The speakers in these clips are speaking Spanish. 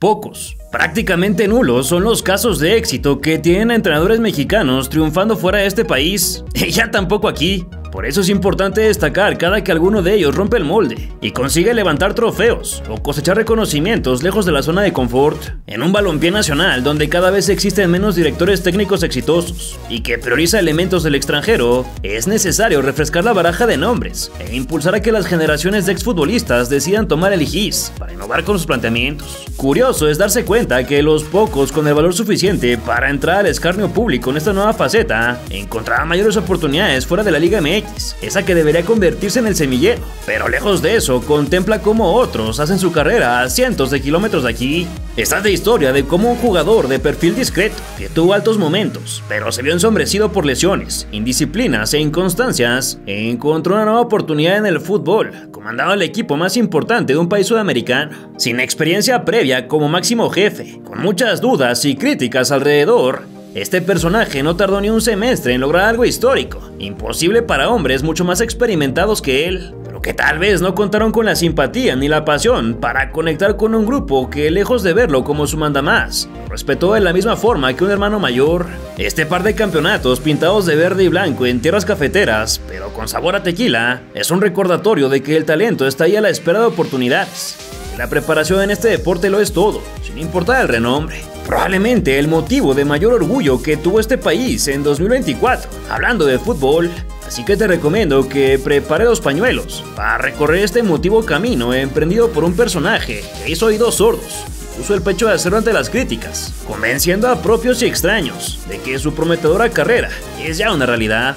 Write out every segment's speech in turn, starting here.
Pocos, prácticamente nulos son los casos de éxito que tienen entrenadores mexicanos triunfando fuera de este país, y ya tampoco aquí. Por eso es importante destacar cada que alguno de ellos rompe el molde y consigue levantar trofeos o cosechar reconocimientos lejos de la zona de confort. En un balompié nacional donde cada vez existen menos directores técnicos exitosos y que prioriza elementos del extranjero, es necesario refrescar la baraja de nombres e impulsar a que las generaciones de exfutbolistas decidan tomar el GIS para innovar con sus planteamientos. Curioso es darse cuenta que los pocos con el valor suficiente para entrar al escarnio público en esta nueva faceta encontrarán mayores oportunidades fuera de la Liga MX, esa que debería convertirse en el semillero, pero lejos de eso, contempla cómo otros hacen su carrera a cientos de kilómetros de aquí. Esta es la historia de cómo un jugador de perfil discreto, que tuvo altos momentos, pero se vio ensombrecido por lesiones, indisciplinas e inconstancias, encontró una nueva oportunidad en el fútbol, comandando el equipo más importante de un país sudamericano. Sin experiencia previa como máximo jefe, con muchas dudas y críticas alrededor, este personaje no tardó ni un semestre en lograr algo histórico, imposible para hombres mucho más experimentados que él, pero que tal vez no contaron con la simpatía ni la pasión para conectar con un grupo que, lejos de verlo como su mandamás, lo respetó de la misma forma que un hermano mayor. Este par de campeonatos pintados de verde y blanco en tierras cafeteras, pero con sabor a tequila, es un recordatorio de que el talento está ahí a la espera de oportunidades. Y la preparación en este deporte lo es todo, sin importar el renombre. Probablemente el motivo de mayor orgullo que tuvo este país en 2024, hablando de fútbol. Así que te recomiendo que prepare los pañuelos para recorrer este emotivo camino emprendido por un personaje que hizo oídos sordos y puso el pecho de acero ante las críticas, convenciendo a propios y extraños de que su prometedora carrera es ya una realidad.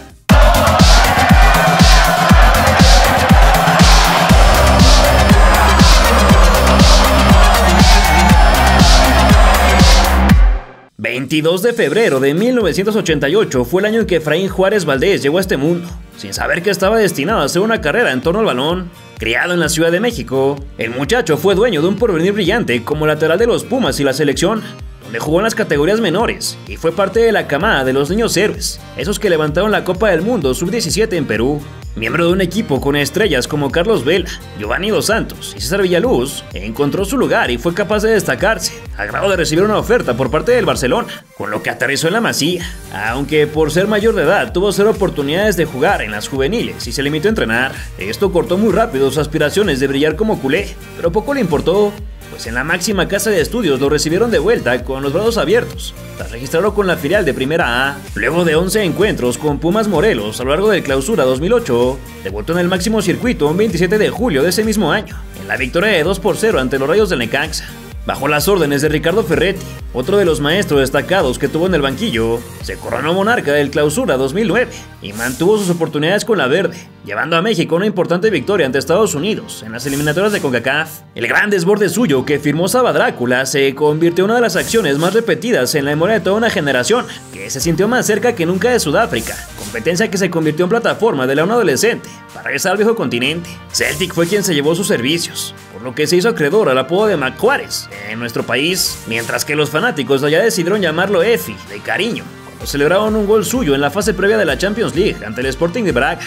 ...22 de febrero de 1988 fue el año en que Efraín Juárez Valdés llegó a este mundo, sin saber que estaba destinado a hacer una carrera en torno al balón. Criado en la Ciudad de México, el muchacho fue dueño de un porvenir brillante como lateral de los Pumas y la selección, donde jugó en las categorías menores y fue parte de la camada de los niños héroes, esos que levantaron la Copa del Mundo Sub-17 en Perú. Miembro de un equipo con estrellas como Carlos Vela, Giovanni Dos Santos y César Villaluz, encontró su lugar y fue capaz de destacarse, a grado de recibir una oferta por parte del Barcelona, con lo que aterrizó en la Masía, aunque por ser mayor de edad tuvo 0 oportunidades de jugar en las juveniles y se limitó a entrenar. Esto cortó muy rápido sus aspiraciones de brillar como culé, pero poco le importó, pues en la máxima casa de estudios lo recibieron de vuelta con los brazos abiertos, tras registrarlo con la filial de Primera A. Luego de 11 encuentros con Pumas Morelos a lo largo del Clausura 2008, debutó en el máximo circuito un 27 de julio de ese mismo año, en la victoria de 2-0 ante los Rayos del Necaxa. Bajo las órdenes de Ricardo Ferretti, otro de los maestros destacados que tuvo en el banquillo, se coronó monarca del Clausura 2009 y mantuvo sus oportunidades con la verde, llevando a México una importante victoria ante Estados Unidos en las eliminatorias de CONCACAF. El gran desborde suyo que firmó Saba Drácula se convirtió en una de las acciones más repetidas en la memoria de toda una generación, que se sintió más cerca que nunca de Sudáfrica, competencia que se convirtió en plataforma de la un adolescente para regresar al viejo continente. Celtic fue quien se llevó sus servicios, por lo que se hizo acreedor al apodo de Mac Juárez en nuestro país, mientras que los fanáticos allá decidieron llamarlo Efi, de cariño, cuando celebraron un gol suyo en la fase previa de la Champions League ante el Sporting de Braga.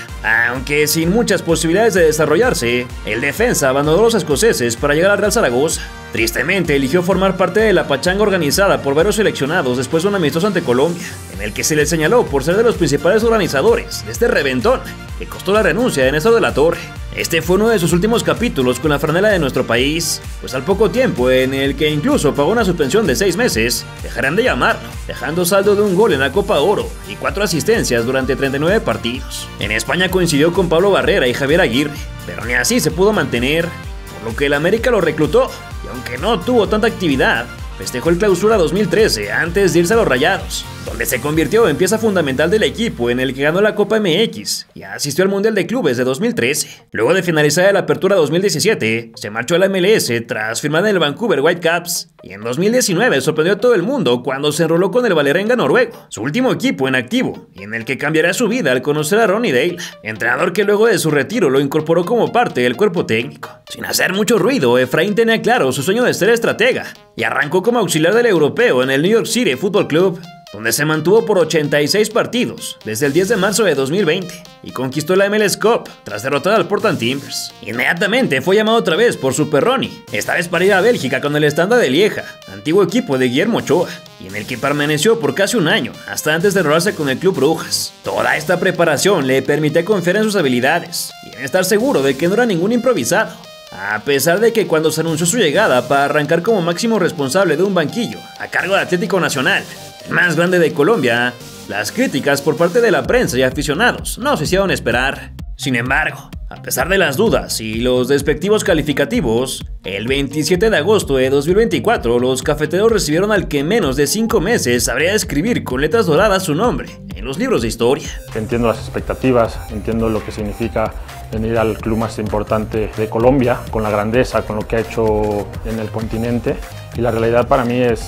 Aunque sin muchas posibilidades de desarrollarse, el defensa abandonó a los escoceses para llegar al Real Zaragoza. Tristemente eligió formar parte de la pachanga organizada por varios seleccionados después de un amistoso ante Colombia, en el que se le señaló por ser de los principales organizadores de este reventón que costó la renuncia de Néstor de la Torre. Este fue uno de sus últimos capítulos con la franela de nuestro país, pues al poco tiempo en el que incluso pagó una suspensión de 6 meses, dejarán de llamarlo, dejando saldo de un gol en la Copa Oro y 4 asistencias durante 39 partidos. En España coincidió con Pablo Barrera y Javier Aguirre, pero ni así se pudo mantener, por lo que el América lo reclutó, y aunque no tuvo tanta actividad, festejó el Clausura 2013 antes de irse a los Rayados, donde se convirtió en pieza fundamental del equipo en el que ganó la Copa MX y asistió al Mundial de Clubes de 2013. Luego de finalizar la Apertura 2017, se marchó a la MLS tras firmar en el Vancouver Whitecaps y en 2019 sorprendió a todo el mundo cuando se enroló con el Vålerenga noruego, su último equipo en activo y en el que cambiará su vida al conocer a Ronny Deila, entrenador que luego de su retiro lo incorporó como parte del cuerpo técnico. Sin hacer mucho ruido, Efraín tenía claro su sueño de ser estratega y arrancó como auxiliar del europeo en el New York City Football Club, donde se mantuvo por 86 partidos desde el 10 de marzo de 2020 y conquistó la MLS Cup tras derrotar al Portland Timbers. Inmediatamente fue llamado otra vez por Super Ronnie, esta vez para ir a Bélgica con el Standard de Lieja, antiguo equipo de Guillermo Ochoa, y en el que permaneció por casi un año, hasta antes de enrolarse con el Club Brujas. Toda esta preparación le permitió confiar en sus habilidades y en estar seguro de que no era ningún improvisado, a pesar de que cuando se anunció su llegada para arrancar como máximo responsable de un banquillo a cargo de Atlético Nacional, el más grande de Colombia, las críticas por parte de la prensa y aficionados no se hicieron esperar. Sin embargo, a pesar de las dudas y los despectivos calificativos, el 27 de agosto de 2024 los cafeteros recibieron al que en menos de 5 meses sabría escribir con letras doradas su nombre en los libros de historia. Entiendo las expectativas, entiendo lo que significa venir al club más importante de Colombia, con la grandeza, con lo que ha hecho en el continente, y la realidad para mí es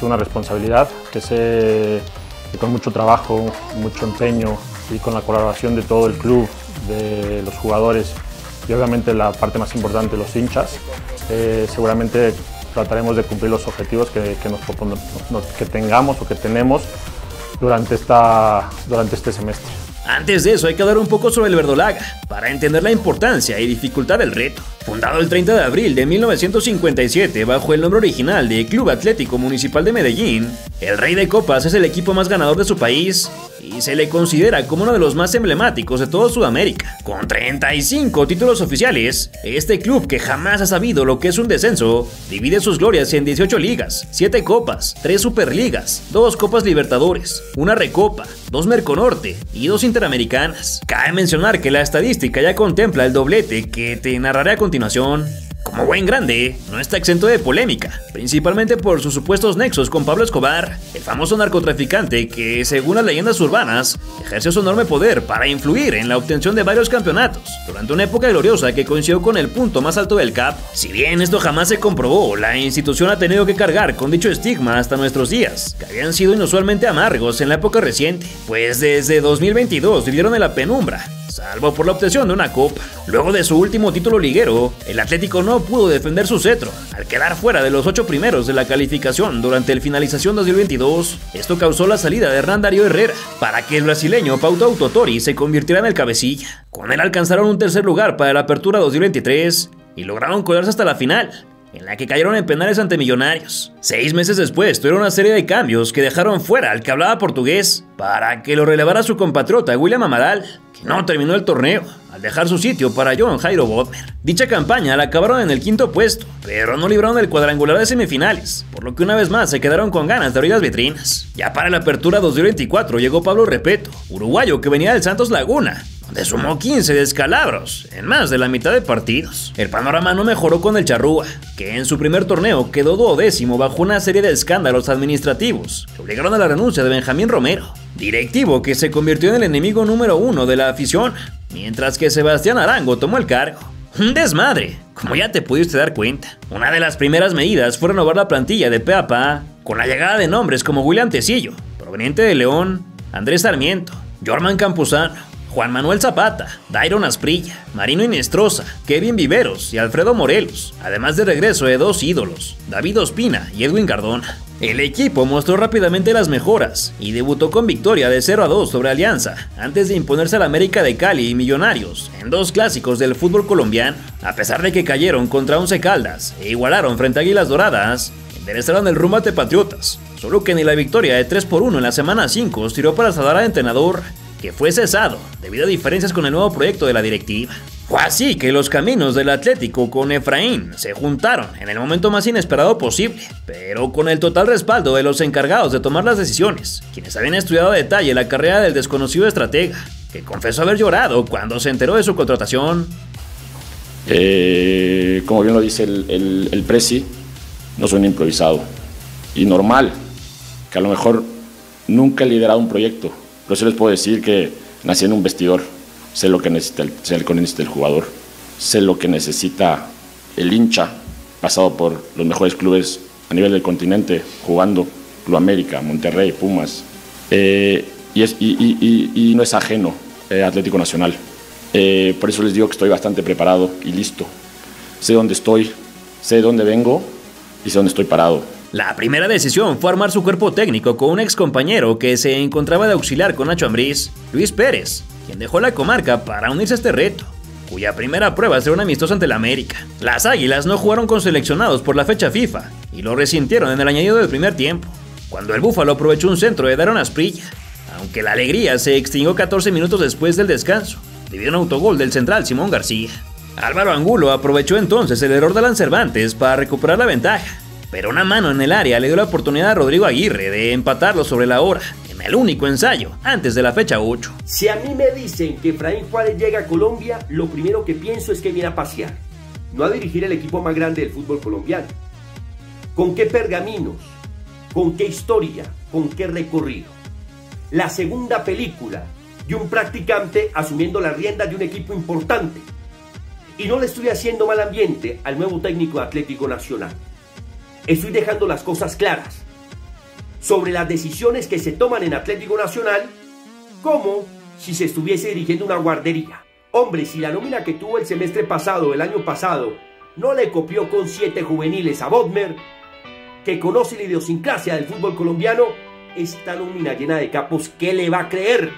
una responsabilidad que sé que con mucho trabajo, mucho empeño y con la colaboración de todo el club, de los jugadores y obviamente la parte más importante, los hinchas, seguramente trataremos de cumplir los objetivos que tengamos o que tenemos durante este semestre. Antes de eso hay que hablar un poco sobre el verdolaga, para entender la importancia y dificultad del reto. Fundado el 30 de abril de 1957 bajo el nombre original de Club Atlético Municipal de Medellín, el Rey de Copas es el equipo más ganador de su país y se le considera como uno de los más emblemáticos de toda Sudamérica. Con 35 títulos oficiales, este club, que jamás ha sabido lo que es un descenso, divide sus glorias en 18 ligas, 7 copas, 3 superligas, 2 copas Libertadores, 1 Recopa, 2 Merconorte y 2 Interamericanas. Cabe mencionar que la estadística ya contempla el doblete que te narraré a continuación. Como buen grande, no está exento de polémica, principalmente por sus supuestos nexos con Pablo Escobar, el famoso narcotraficante que, según las leyendas urbanas, ejerció su enorme poder para influir en la obtención de varios campeonatos, durante una época gloriosa que coincidió con el punto más alto del CAP. Si bien esto jamás se comprobó, la institución ha tenido que cargar con dicho estigma hasta nuestros días, que habían sido inusualmente amargos en la época reciente, pues desde 2022 vivieron en la penumbra, salvo por la obtención de una copa. Luego de su último título liguero, el Atlético no pudo defender su cetro, al quedar fuera de los 8 primeros de la calificación durante el finalización 2022. Esto causó la salida de Hernán Darío Herrera, para que el brasileño Pauto Autotori se convirtiera en el cabecilla. Con él alcanzaron un tercer lugar para la Apertura 2023 y lograron colarse hasta la final, en la que cayeron en penales ante Millonarios. 6 meses después tuvieron una serie de cambios que dejaron fuera al que hablaba portugués, para que lo relevara su compatriota William Amadal, que no terminó el torneo, al dejar su sitio para Johan Jairo Bodmer. Dicha campaña la acabaron en el 5º puesto, pero no libraron el cuadrangular de semifinales, por lo que una vez más se quedaron con ganas de abrir las vitrinas. Ya para la Apertura 2024 llegó Pablo Repeto, uruguayo que venía del Santos Laguna, donde sumó 15 descalabros en más de la mitad de partidos. El panorama no mejoró con el Charrúa, que en su primer torneo quedó 12º bajo una serie de escándalos administrativos que obligaron a la renuncia de Benjamín Romero, directivo que se convirtió en el enemigo número 1 de la afición, mientras que Sebastián Arango tomó el cargo. Un desmadre, como ya te pudiste dar cuenta. Una de las primeras medidas fue renovar la plantilla de pe a pa, con la llegada de nombres como William Tecillo, proveniente de León, Andrés Sarmiento, Jorman Campuzano, Juan Manuel Zapata, Dairon Asprilla, Marino Inestrosa, Kevin Viveros y Alfredo Morelos, además de regreso de 2 ídolos, David Ospina y Edwin Cardona. El equipo mostró rápidamente las mejoras y debutó con victoria de 0-2 sobre Alianza, antes de imponerse al América de Cali y Millonarios en 2 clásicos del fútbol colombiano. A pesar de que cayeron contra Once Caldas e igualaron frente a Águilas Doradas, enderezaron el rumbo ante Patriotas, solo que ni la victoria de 3-1 en la semana 5 sirvió para salvar al entrenador, que fue cesado debido a diferencias con el nuevo proyecto de la directiva. Fue así que los caminos del Atlético con Efraín se juntaron en el momento más inesperado posible, pero con el total respaldo de los encargados de tomar las decisiones, quienes habían estudiado a detalle la carrera del desconocido estratega, que confesó haber llorado cuando se enteró de su contratación. Como bien lo dice el Presi, no soy un improvisado, y normal, que a lo mejor nunca he liderado un proyecto, pero sí les puedo decir que nací en un vestidor. Sé lo que necesita el jugador, sé lo que necesita el hincha, pasado por los mejores clubes a nivel del continente, jugando Club América, Monterrey, Pumas, y no es ajeno Atlético Nacional. Por eso les digo que estoy bastante preparado y listo. Sé dónde estoy, sé de dónde vengo y sé dónde estoy parado. La primera decisión fue armar su cuerpo técnico con un ex compañero que se encontraba de auxiliar con Nacho Ambriz, Luis Pérez, quien dejó la comarca para unirse a este reto, cuya primera prueba será un amistoso ante la América. Las Águilas no jugaron con seleccionados por la fecha FIFA y lo resintieron en el añadido del primer tiempo, cuando el Búfalo aprovechó un centro de Daron Asprilla, aunque la alegría se extinguió 14 minutos después del descanso, debido a un autogol del central Simón García. Álvaro Angulo aprovechó entonces el error de Alan Cervantes para recuperar la ventaja, pero una mano en el área le dio la oportunidad a Rodrigo Aguirre de empatarlo sobre la hora, en el único ensayo antes de la fecha 8. Si a mí me dicen que Efraín Juárez llega a Colombia, lo primero que pienso es que viene a pasear, no a dirigir el equipo más grande del fútbol colombiano. ¿Con qué pergaminos? ¿Con qué historia? ¿Con qué recorrido? La segunda película de un practicante asumiendo las riendas de un equipo importante. Y no le estoy haciendo mal ambiente al nuevo técnico de Atlético Nacional. Estoy dejando las cosas claras sobre las decisiones que se toman en Atlético Nacional, como si se estuviese dirigiendo una guardería. Hombre, si la nómina que tuvo el semestre pasado, el año pasado, no le copió con 7 juveniles a Bodmer, que conoce la idiosincrasia del fútbol colombiano, esta nómina llena de capos, ¿qué le va a creer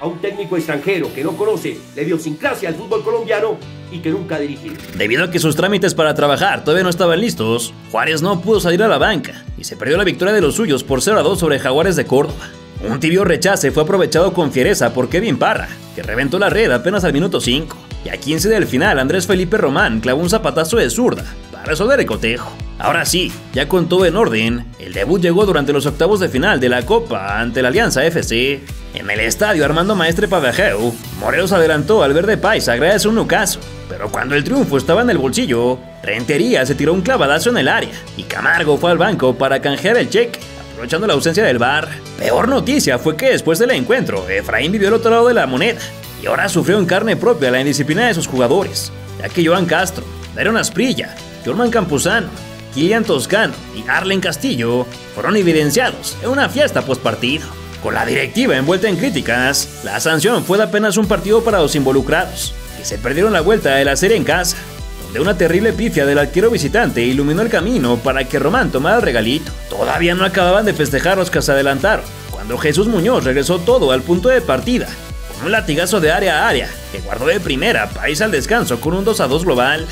a un técnico extranjero que no conoce la idiosincrasia del fútbol colombiano y que nunca ha dirigido? Debido a que sus trámites para trabajar todavía no estaban listos, Juárez no pudo salir a la banca y se perdió la victoria de los suyos por 0-2 sobre Jaguares de Córdoba. Un tibio rechace fue aprovechado con fiereza por Kevin Parra, que reventó la red apenas al minuto 5, y a 15 del final Andrés Felipe Román clavó un zapatazo de zurda para resolver el cotejo. Ahora sí, ya con todo en orden, el debut llegó durante los octavos de final de la Copa ante la Alianza FC. En el estadio Armando Maestre Pavejeu, Morelos adelantó al verde paisa gracias a un nucazo, pero cuando el triunfo estaba en el bolsillo, Rentería se tiró un clavadazo en el área y Camargo fue al banco para canjear el cheque, aprovechando la ausencia del VAR. Peor noticia fue que después del encuentro, Efraín vivió el otro lado de la moneda y ahora sufrió en carne propia la indisciplina de sus jugadores, ya que Joan Castro, Daron Asprilla, Jorman Campuzano, Kilian Toscano y Arlen Castillo fueron evidenciados en una fiesta postpartido. Con la directiva envuelta en críticas, la sanción fue de apenas un partido para los involucrados, que se perdieron la vuelta de la serie en casa, donde una terrible pifia del arquero visitante iluminó el camino para que Román tomara el regalito. Todavía no acababan de festejar los que se adelantaron, cuando Jesús Muñoz regresó todo al punto de partida, con un latigazo de área a área, que guardó de primera para irse al descanso con un 2-2 global,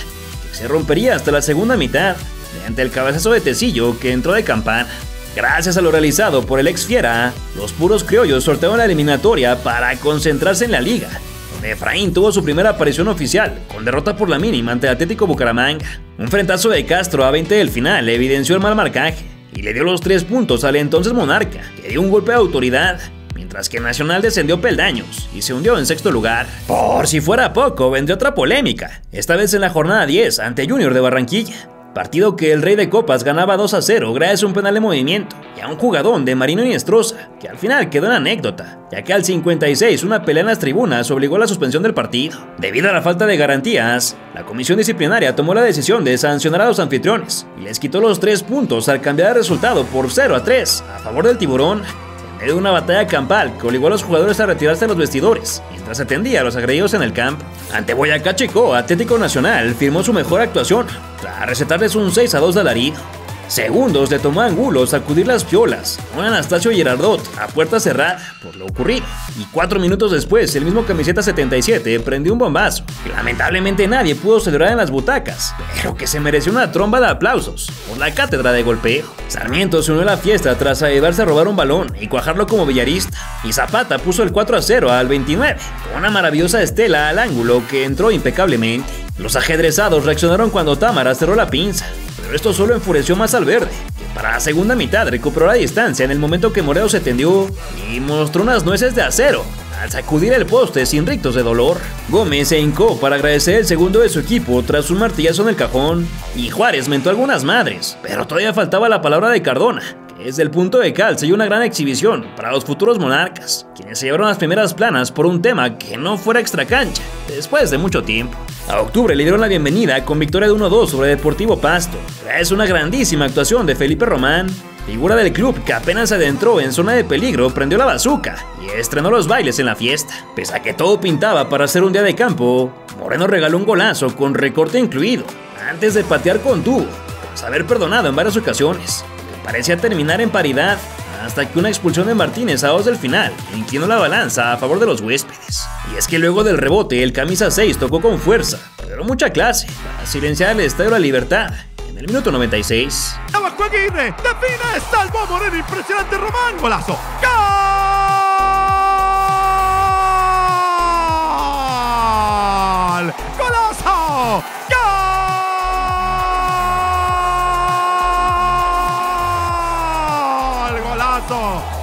que se rompería hasta la segunda mitad, mediante el cabezazo de Tecillo que entró de campana. Gracias a lo realizado por el ex Fiera, los puros criollos sortearon la eliminatoria para concentrarse en la liga, donde Efraín tuvo su primera aparición oficial, con derrota por la mínima ante el Atlético Bucaramanga. Un frentazo de Castro a 20 del final evidenció el mal marcaje y le dio los 3 puntos al entonces Monarca, que dio un golpe de autoridad, mientras que Nacional descendió peldaños y se hundió en 6º lugar. Por si fuera poco, vendría otra polémica, esta vez en la jornada 10 ante Junior de Barranquilla. Partido que el Rey de Copas ganaba 2-0 gracias a un penal de movimiento y a un jugadón de Marino Iniestrosa, que al final quedó en anécdota, ya que al 56 una pelea en las tribunas obligó a la suspensión del partido. Debido a la falta de garantías, la comisión disciplinaria tomó la decisión de sancionar a los anfitriones y les quitó los 3 puntos al cambiar el resultado por 0-3 a favor del Tiburón, en medio de una batalla campal que obligó a los jugadores a retirarse de los vestidores mientras se atendía a los agredidos en el campo. Ante Boyacá Chicó, Atlético Nacional firmó su mejor actuación tras recetarles un 6-2 de alarido. Segundos le tomó a Angulo sacudir las piolas a un Anastasio Girardot a puerta cerrada por lo ocurrido, y 4 minutos después el mismo camiseta 77 prendió un bombazo que lamentablemente nadie pudo celebrar en las butacas, pero que se mereció una tromba de aplausos por la cátedra de golpeo. Sarmiento se unió a la fiesta tras llevarse a robar un balón y cuajarlo como villarista, y Zapata puso el 4-0 al 29 con una maravillosa estela al ángulo que entró impecablemente. Los ajedrezados reaccionaron cuando Támara cerró la pinza, pero esto solo enfureció más al verde, que para la segunda mitad recuperó la distancia en el momento que Morelos se tendió y mostró unas nueces de acero al sacudir el poste sin rictos de dolor. Gómez se hincó para agradecer el segundo de su equipo tras un martillazo en el cajón, y Juárez mentó algunas madres, pero todavía faltaba la palabra de Cardona, que desde el punto de cal selló una gran exhibición para los futuros monarcas, quienes se llevaron las primeras planas por un tema que no fuera extracancha después de mucho tiempo. A Octubre le dieron la bienvenida con victoria de 1-2 sobre Deportivo Pasto. Es una grandísima actuación de Felipe Román, figura del club que apenas se adentró en zona de peligro, prendió la bazuca y estrenó los bailes en la fiesta. Pese a que todo pintaba para ser un día de campo, Moreno regaló un golazo con recorte incluido, antes de patear con tubo, tras haber perdonado en varias ocasiones, parecía terminar en paridad, hasta que una expulsión de Martínez a 2 del final inclinó la balanza a favor de los huéspedes. Y es que luego del rebote, el camisa 6 tocó con fuerza, pero mucha clase, para silenciar el Estadio La Libertad en el minuto 96. Abajo Aguirre, define, salvó Moreno, impresionante Román, golazo. ¡Gol! ¡Golazo!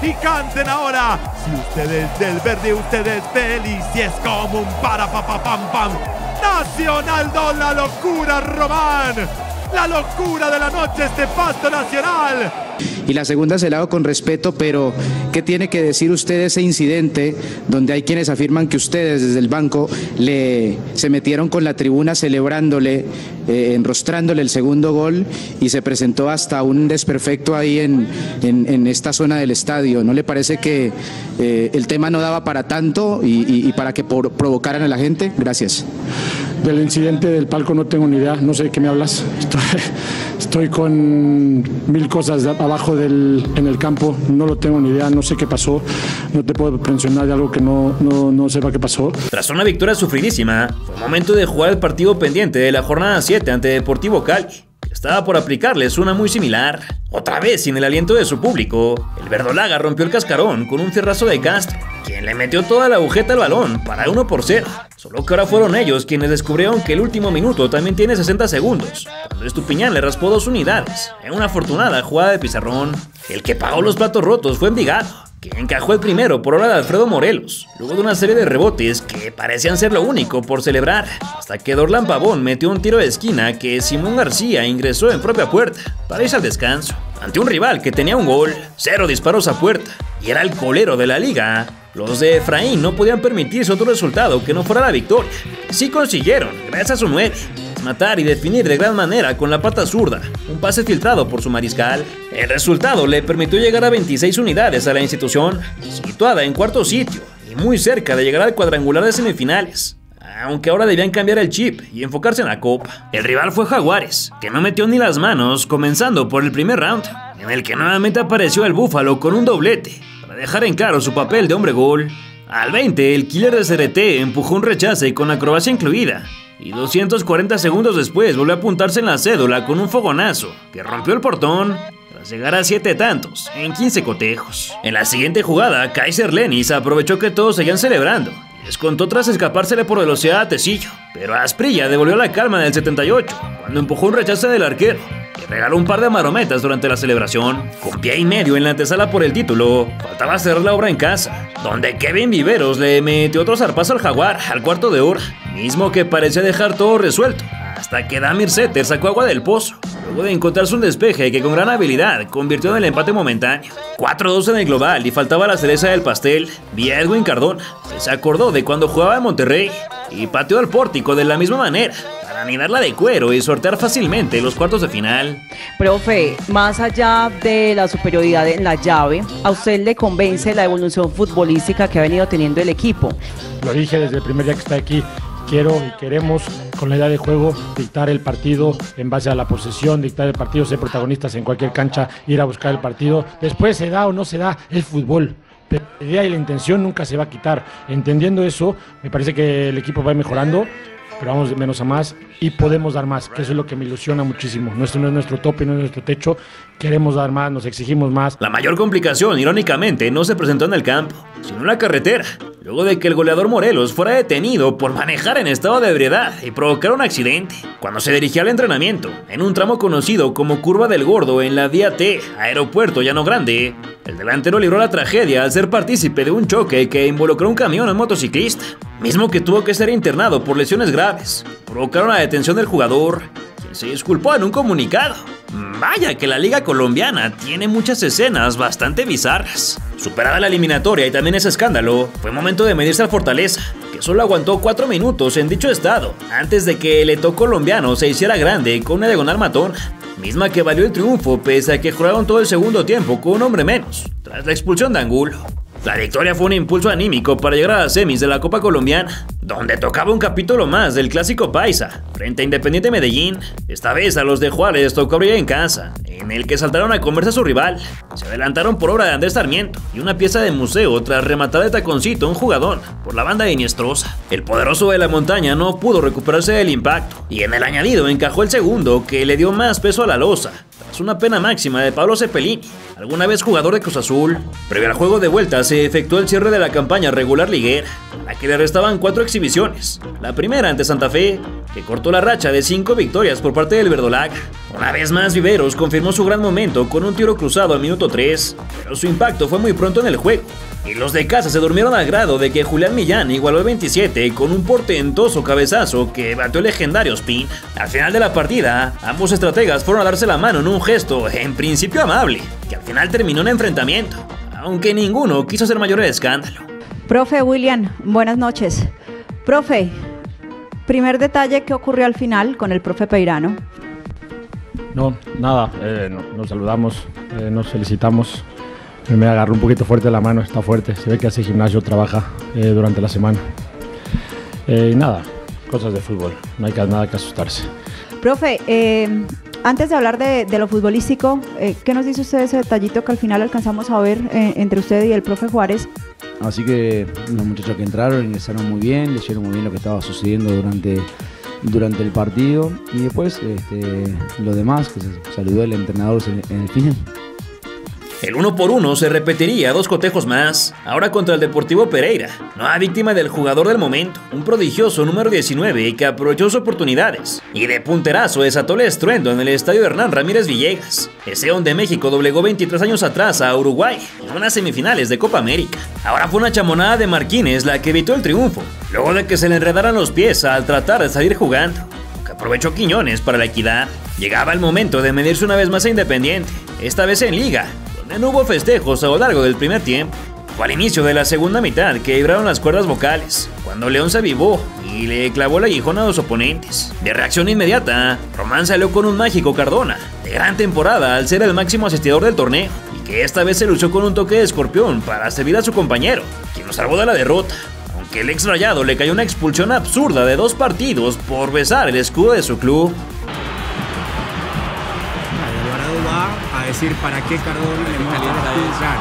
Y canten ahora. Si usted es del verde, usted es feliz. Y es como un para pa pa pam pam. Nacional 2, la locura Román. La locura de la noche, este pasto nacional. Y la segunda se la hago con respeto, pero ¿qué tiene que decir usted de ese incidente donde hay quienes afirman que ustedes desde el banco se metieron con la tribuna celebrándole, enrostrándole el segundo gol y se presentó hasta un desperfecto ahí en esta zona del estadio? ¿No le parece que el tema no daba para tanto y para que provocaran a la gente? Gracias. Del incidente del palco no tengo ni idea, no sé de qué me hablas. Estoy con mil cosas abajo en el campo, no lo tengo ni idea, no sé qué pasó, no te puedo mencionar de algo que no sepa qué pasó. Tras una victoria sufridísima, fue momento de jugar el partido pendiente de la jornada 7 ante Deportivo Cali. Estaba por aplicarles una muy similar. Otra vez sin el aliento de su público, el verdolaga rompió el cascarón con un fierrazo de Castro, quien le metió toda la agujeta al balón para 1-0. Solo que ahora fueron ellos quienes descubrieron que el último minuto también tiene 60 segundos, cuando Estupiñán le raspó 2 unidades en una afortunada jugada de Pizarrón. El que pagó los platos rotos fue Envigado, que encajó el primero por obra de Alfredo Morelos, luego de una serie de rebotes que parecían ser lo único por celebrar, hasta que Dorlan Pavón metió un tiro de esquina que Simón García ingresó en propia puerta para irse al descanso. Ante un rival que tenía un gol, 0 disparos a puerta y era el colero de la liga, los de Efraín no podían permitirse otro resultado que no fuera la victoria. Sí consiguieron, gracias a su 9, matar y definir de gran manera con la pata zurda, un pase filtrado por su mariscal. El resultado le permitió llegar a 26 unidades a la institución, situada en cuarto sitio y muy cerca de llegar al cuadrangular de semifinales, aunque ahora debían cambiar el chip y enfocarse en la copa. El rival fue Jaguares, que no metió ni las manos, comenzando por el primer round, en el que nuevamente apareció el Búfalo con un doblete, para dejar en claro su papel de hombre gol. Al 20, el killer de CRT empujó un rechace con acrobacia incluida, y 240 segundos después volvió a apuntarse en la cédula con un fogonazo que rompió el portón tras llegar a 7 tantos en 15 cotejos. En la siguiente jugada, Kaiser Lenis aprovechó que todos seguían celebrando y descontó tras escapársele por velocidad a Tecillo, pero Asprilla devolvió la calma del 78 cuando empujó un rechace del arquero y regaló un par de marometas durante la celebración. Con pie y medio en la antesala por el título, faltaba cerrar la obra en casa, donde Kevin Viveros le metió otro zarpazo al Jaguar al cuarto de hora, mismo que parecía dejar todo resuelto, hasta que Damir Setter sacó agua del pozo, luego de encontrarse un despeje que con gran habilidad convirtió en el empate momentáneo. 4-2 en el global y faltaba la cereza del pastel, vía Edwin Cardona, que se acordó de cuando jugaba en Monterrey y pateó al pórtico de la misma manera, para anidarla de cuero y sortear fácilmente los cuartos de final. Profe, más allá de la superioridad en la llave, ¿a usted le convence la evolución futbolística que ha venido teniendo el equipo? Lo dije desde el primer día que está aquí. Quiero y queremos, con la idea de juego, dictar el partido en base a la posesión, dictar el partido, ser protagonistas en cualquier cancha, ir a buscar el partido. Después se da o no se da el fútbol, pero la idea y la intención nunca se va a quitar. Entendiendo eso, me parece que el equipo va mejorando, pero vamos de menos a más y podemos dar más, que eso es lo que me ilusiona muchísimo. No es nuestro tope, no es nuestro techo, queremos dar más, nos exigimos más. La mayor complicación, irónicamente, no se presentó en el campo, sino en la carretera, luego de que el goleador Morelos fuera detenido por manejar en estado de ebriedad y provocar un accidente. Cuando se dirigía al entrenamiento, en un tramo conocido como Curva del Gordo en la vía T, Aeropuerto Llano Grande, el delantero libró la tragedia al ser partícipe de un choque que involucró un camión a un motociclista, mismo que tuvo que ser internado por lesiones graves. Provocaron la detención del jugador, quien se disculpó en un comunicado. Vaya que la liga colombiana tiene muchas escenas bastante bizarras. Superada la eliminatoria y también ese escándalo, fue momento de medirse al Fortaleza, que solo aguantó 4 minutos en dicho estado, antes de que el Eto'o colombiano se hiciera grande con una diagonal matona, misma que valió el triunfo pese a que jugaron todo el segundo tiempo con un hombre menos, tras la expulsión de Angulo. La victoria fue un impulso anímico para llegar a las semis de la Copa Colombiana, donde tocaba un capítulo más del clásico paisa, frente a Independiente Medellín. Esta vez a los de Juárez tocó abrir en casa, en el que saltaron a comerse a su rival. Se adelantaron por obra de Andrés Sarmiento y una pieza de museo tras rematar de taconcito a un jugador por la banda de Iniestrosa. El poderoso de la montaña no pudo recuperarse del impacto y en el añadido encajó el segundo, que le dio más peso a la losa, tras una pena máxima de Pablo Cepelini, alguna vez jugador de Cruz Azul. Previo al juego de vuelta se efectuó el cierre de la campaña regular liguera, a la que le restaban 4 exhibiciones. La primera ante Santa Fe, que cortó la racha de 5 victorias por parte del verdolaga. Una vez más Viveros confirmó su gran momento con un tiro cruzado al minuto 3, pero su impacto fue muy pronto en el juego, y los de casa se durmieron al grado de que Julián Millán igualó el 27 con un portentoso cabezazo que batió el legendario Spin. Al final de la partida, ambos estrategas fueron a darse la mano en un gesto en principio amable, que al final terminó en enfrentamiento, aunque ninguno quiso hacer mayor el escándalo. Profe William, buenas noches. Profe, primer detalle que ocurrió al final con el profe Peirano. No, nada, nos saludamos, nos felicitamos. Me agarró un poquito fuerte la mano, está fuerte, se ve que hace gimnasio, trabaja durante la semana. Y nada, cosas de fútbol, no hay nada que asustarse. Profe, antes de hablar de lo futbolístico, ¿qué nos dice usted de ese detallito que al final alcanzamos a ver entre usted y el profe Juárez? Así que los muchachos que entraron ingresaron muy bien, leyeron muy bien lo que estaba sucediendo durante el partido, y después lo demás, que se saludó el entrenador en el final. El 1 por 1 se repetiría 2 cotejos más, ahora contra el Deportivo Pereira, nueva víctima del jugador del momento, un prodigioso número 19 que aprovechó sus oportunidades y de punterazo desató el estruendo en el estadio Hernán Ramírez Villegas, ese donde México doblegó 23 años atrás a Uruguay en unas semifinales de Copa América. Ahora fue una chamonada de Marquínez la que evitó el triunfo, luego de que se le enredaran los pies al tratar de salir jugando, que aprovechó Quiñones para la equidad. Llegaba el momento de medirse una vez más a Independiente, esta vez en Liga, no hubo festejos a lo largo del primer tiempo. Fue al inicio de la segunda mitad que vibraron las cuerdas vocales, cuando León se avivó y le clavó el aguijón a los oponentes. De reacción inmediata, Román salió con un mágico Cardona, de gran temporada al ser el máximo asistidor del torneo, y que esta vez se lució con un toque de escorpión para servir a su compañero, quien lo salvó de la derrota. Aunque el ex Rayado le cayó una expulsión absurda de 2 partidos por besar el escudo de su club. A decir para qué Cardona le muestra la expulsar.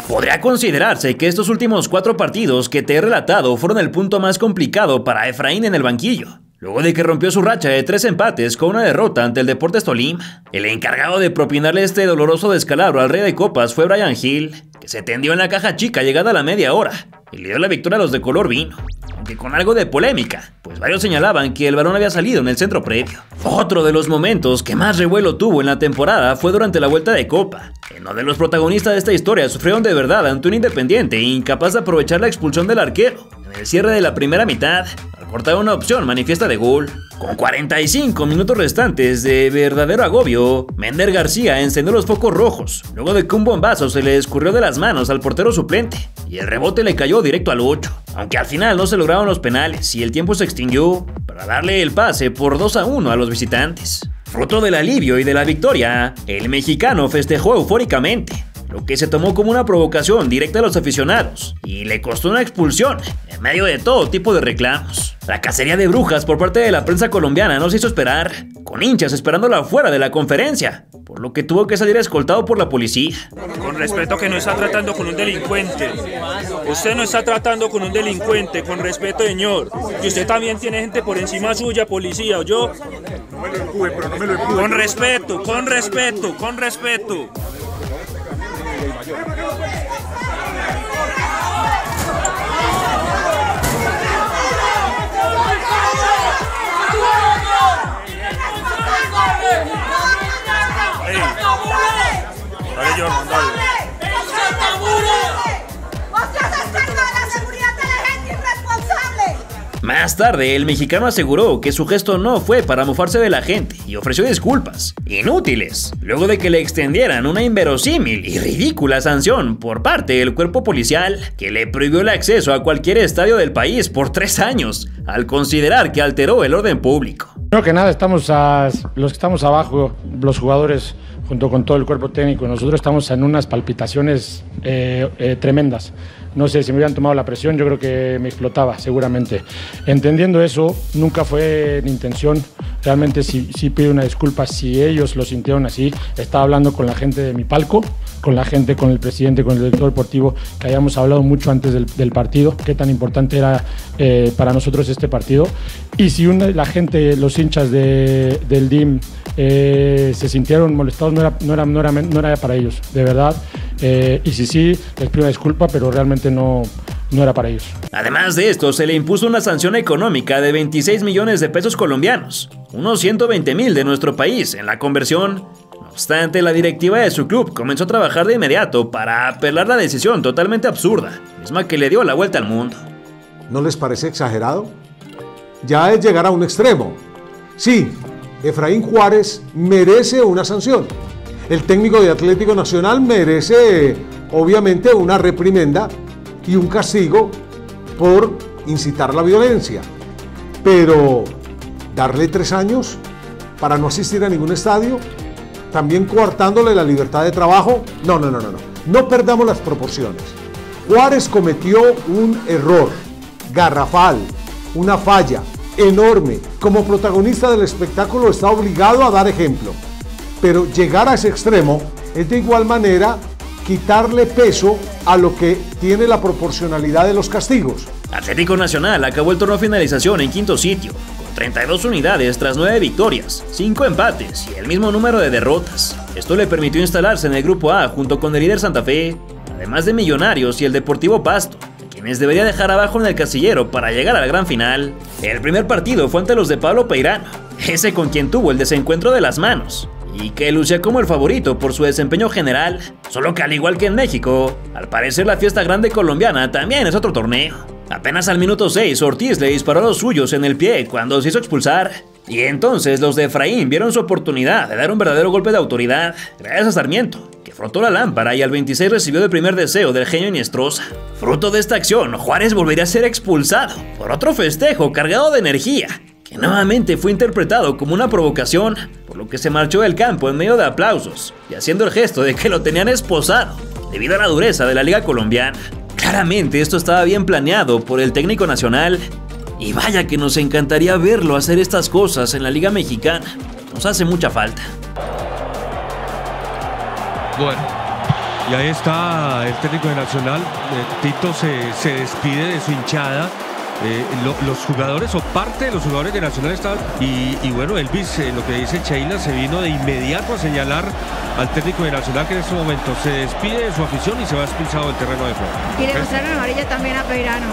Podría considerarse que estos últimos 4 partidos que te he relatado fueron el punto más complicado para Efraín en el banquillo, luego de que rompió su racha de 3 empates con una derrota ante el Deportes Tolima. El encargado de propinarle este doloroso descalabro al Rey de Copas fue Brian Hill, que se tendió en la caja chica llegada a la media hora y le dio la victoria a los de color vino, aunque con algo de polémica, pues varios señalaban que el balón había salido en el centro previo. Otro de los momentos que más revuelo tuvo en la temporada fue durante la vuelta de Copa, en donde los protagonistas de esta historia sufrieron de verdad ante un Independiente incapaz de aprovechar la expulsión del arquero en el cierre de la primera mitad, al cortar una opción manifiesta de gol. Con 45 minutos restantes de verdadero agobio, Mender García encendió los focos rojos, luego de que un bombazo se le escurrió de las manos al portero suplente, y el rebote le cayó directo al 8, aunque al final no se lograron los penales y el tiempo se extinguió para darle el pase por 2-1 a los visitantes. Fruto del alivio y de la victoria, el mexicano festejó eufóricamente, lo que se tomó como una provocación directa a los aficionados y le costó una expulsión en medio de todo tipo de reclamos. La cacería de brujas por parte de la prensa colombiana no se hizo esperar, con hinchas esperándolo afuera de la conferencia, por lo que tuvo que salir escoltado por la policía. Con respeto, que no está tratando con un delincuente. Usted no está tratando con un delincuente, con respeto, señor. Y usted también tiene gente por encima suya, policía, ¿o yo? No me lo empuje, pero no me lo empuje. Con respeto, con respeto, con respeto. Hey. Dale, John, dale. Más tarde, el mexicano aseguró que su gesto no fue para mofarse de la gente y ofreció disculpas inútiles, luego de que le extendieran una inverosímil y ridícula sanción por parte del cuerpo policial que le prohibió el acceso a cualquier estadio del país por 3 años, al considerar que alteró el orden público. Creo que nada, los que estamos abajo, los jugadores junto con todo el cuerpo técnico, nosotros estamos en unas palpitaciones tremendas. no sé, si me hubieran tomado la presión, yo creo que me explotaba seguramente. Entendiendo eso, nunca fue mi intención. Realmente sí pido una disculpa si ellos lo sintieron así. Estaba hablando con la gente de mi palco, con la gente, con el presidente, con el director deportivo, que habíamos hablado mucho antes del partido, qué tan importante era para nosotros este partido. Y si la gente, los hinchas del DIM se sintieron molestados, no era para ellos, de verdad. Y sí, les pido una disculpa, pero realmente no era para ellos. Además de esto, se le impuso una sanción económica de 26 millones de pesos colombianos, unos 120,000 de nuestro país en la conversión. No obstante, la directiva de su club comenzó a trabajar de inmediato para apelar la decisión totalmente absurda, misma que le dio la vuelta al mundo. ¿No les parece exagerado? Ya es llegar a un extremo. Sí, Efraín Juárez merece una sanción. El técnico de Atlético Nacional merece, obviamente, una reprimenda y un castigo por incitar la violencia. Pero darle 3 años para no asistir a ningún estadio, también coartándole la libertad de trabajo, no perdamos las proporciones. Juárez cometió un error garrafal, una falla enorme. Como protagonista del espectáculo está obligado a dar ejemplo, pero llegar a ese extremo es de igual manera quitarle peso a lo que tiene la proporcionalidad de los castigos. Atlético Nacional acabó el torneo de finalización en 5º sitio, con 32 unidades tras 9 victorias, 5 empates y el mismo número de derrotas. Esto le permitió instalarse en el grupo A junto con el líder Santa Fe, además de Millonarios y el Deportivo Pasto, quienes debería dejar abajo en el casillero para llegar a la gran final. El primer partido fue ante los de Pablo Peirano, ese con quien tuvo el desencuentro de las manos, y que lucía como el favorito por su desempeño general, solo que al igual que en México, al parecer la fiesta grande colombiana también es otro torneo. Apenas al minuto 6, Ortiz le disparó a los suyos en el pie cuando se hizo expulsar, y entonces los de Efraín vieron su oportunidad de dar un verdadero golpe de autoridad, gracias a Sarmiento, que frotó la lámpara y al 26 recibió el primer deseo del genio Iniestrosa. Fruto de esta acción, Juárez volvería a ser expulsado por otro festejo cargado de energía, que nuevamente fue interpretado como una provocación, por lo que se marchó del campo en medio de aplausos y haciendo el gesto de que lo tenían esposado, debido a la dureza de la liga colombiana. Claramente esto estaba bien planeado por el técnico nacional, y vaya que nos encantaría verlo hacer estas cosas en la liga mexicana. Nos hace mucha falta. Bueno, y ahí está el técnico de Nacional. Tito se despide de su hinchada. Los jugadores o parte de los jugadores de Nacional estaban y bueno, Elvis, lo que dice Sheila, se vino de inmediato a señalar al técnico de Nacional, que en este momento se despide de su afición y se va expulsado del terreno de juego. Y le mostraron amarilla también a Peirano,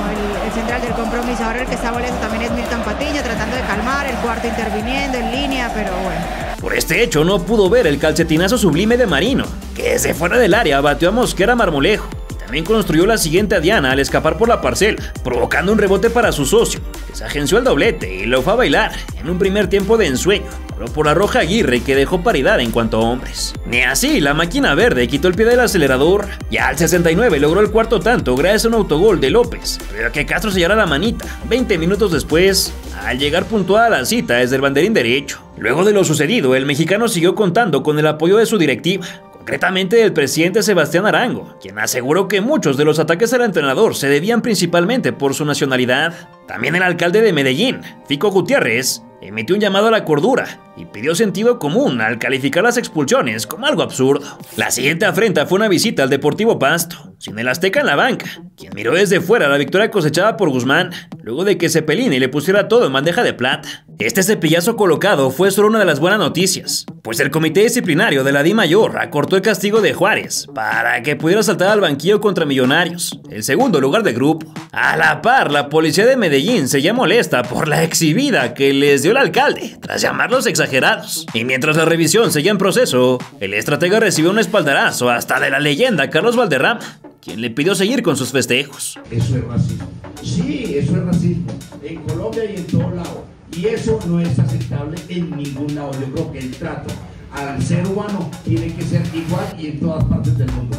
el central del Compromiso. Ahora el que está molesto también es Milton Patiño, tratando de calmar, el cuarto interviniendo en línea, pero bueno. Por este hecho no pudo ver el calcetinazo sublime de Marino, que desde fuera del área batió a Mosquera Marmolejo. También construyó la siguiente a Diana al escapar por la parcela, provocando un rebote para su socio, que se agenció el doblete y lo fue a bailar en un primer tiempo de ensueño, pero por la Roja Aguirre, que dejó paridad en cuanto a hombres. Ni así, la máquina verde quitó el pie del acelerador y al 69 logró el cuarto tanto gracias a un autogol de López, pero que Castro sellara la manita 20 minutos después, al llegar puntuada a la cita desde el banderín derecho. Luego de lo sucedido, el mexicano siguió contando con el apoyo de su directiva, concretamente del presidente Sebastián Arango, quien aseguró que muchos de los ataques al entrenador se debían principalmente por su nacionalidad. También el alcalde de Medellín, Fico Gutiérrez, emitió un llamado a la cordura y pidió sentido común al calificar las expulsiones como algo absurdo. La siguiente afrenta fue una visita al Deportivo Pasto, sin el Azteca en la banca, quien miró desde fuera la victoria cosechada por Guzmán, luego de que Cepelini le pusiera todo en bandeja de plata. Este cepillazo colocado fue solo una de las buenas noticias, pues el comité disciplinario de la DIMAYOR acortó el castigo de Juárez para que pudiera saltar al banquillo contra Millonarios, el segundo lugar del grupo. A la par, la policía de Medellín seguía molesta por la exhibida que les dio el alcalde, tras llamarlos exagerados. Y mientras la revisión seguía en proceso, el estratega recibió un espaldarazo hasta de la leyenda Carlos Valderrama, quien le pidió seguir con sus festejos. Eso es racismo. Sí, eso es racismo. En Colombia y en todos lados. Y eso no es aceptable en ningún lado. Yo creo que el trato al ser humano tiene que ser igual y en todas partes del mundo.